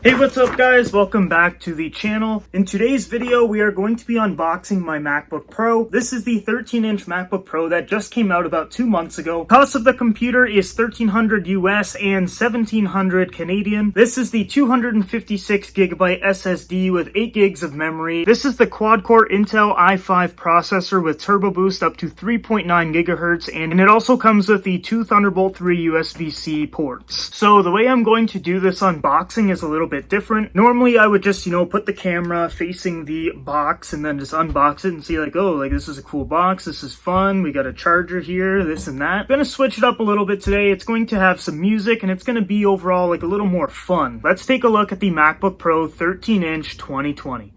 Hey, what's up guys? Welcome back to the channel. In today's video, we are going to be unboxing my MacBook Pro. This is the 13-inch MacBook Pro that just came out about 2 months ago. Cost of the computer is $1,300 US and $1,700 Canadian. This is the 256GB SSD with 8 gigs of memory. This is the quad-core Intel i5 processor with turbo boost up to 3.9 gigahertz, and it also comes with the 2 Thunderbolt 3 USB-C ports. So the way I'm going to do this unboxing is a little bit different. Normally I would just, put the camera facing the box and then just unbox it and see this is a cool box, this is fun, we got a charger here, this and that. I'm gonna switch it up a little bit today. It's going to have some music and it's gonna be overall a little more fun. Let's take a look at the MacBook Pro 13-inch 2020.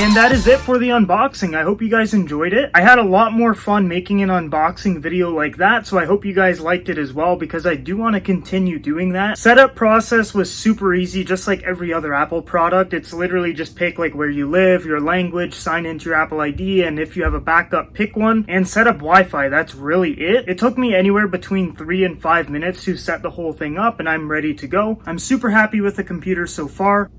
And that is it for the unboxing. I hope you guys enjoyed it. I had a lot more fun making an unboxing video like that, so I hope you guys liked it as well, because I do want to continue doing that. Setup process was super easy, just like every other Apple product. It's literally just pick where you live, your language, sign into your Apple ID, and if you have a backup, pick one, and set up Wi-Fi. That's really it. It took me anywhere between 3 and 5 minutes to set the whole thing up, and I'm ready to go. I'm super happy with the computer so far.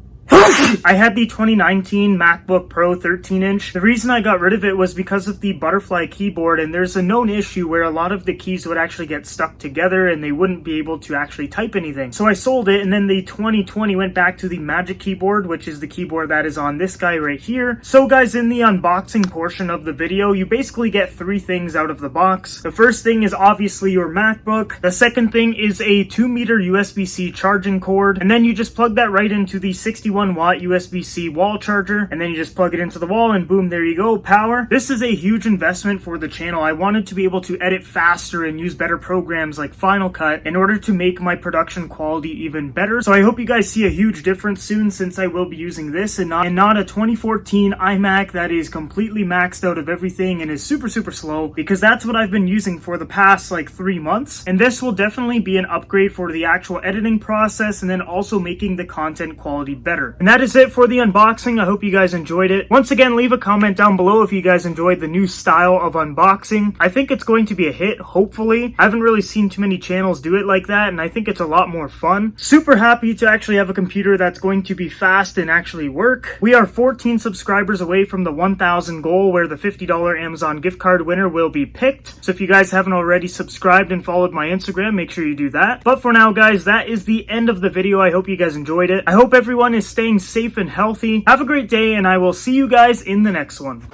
I had the 2019 MacBook Pro 13-inch. The reason I got rid of it was because of the butterfly keyboard, and there's a known issue where a lot of the keys would actually get stuck together and they wouldn't be able to actually type anything. So I sold it, and then the 2020 went back to the Magic Keyboard, which is the keyboard that is on this guy right here. So guys, in the unboxing portion of the video, you basically get 3 things out of the box. The first thing is obviously your MacBook. The second thing is a 2-meter USB-C charging cord, and then you just plug that right into the 61-watt USB-C wall charger, and then you just plug it into the wall and boom, there you go, power. This is a huge investment for the channel. I wanted to be able to edit faster and use better programs like Final Cut in order to make my production quality even better. So I hope you guys see a huge difference soon, since I will be using this and not a 2014 iMac that is completely maxed out of everything and is super slow, because that's what I've been using for the past 3 months. And this will definitely be an upgrade for the actual editing process and then also making the content quality better. And that is it for the unboxing. I hope you guys enjoyed it. Once again, leave a comment down below if you guys enjoyed the new style of unboxing. I think it's going to be a hit, hopefully. I haven't really seen too many channels do it like that, and I think it's a lot more fun. Super happy to actually have a computer that's going to be fast and actually work. We are 14 subscribers away from the 1,000 goal, where the $50 Amazon gift card winner will be picked. So if you guys haven't already subscribed and followed my Instagram, make sure you do that. But for now, guys, that is the end of the video. I hope you guys enjoyed it. I hope everyone is staying safe and healthy. Have a great day, and I will see you guys in the next one.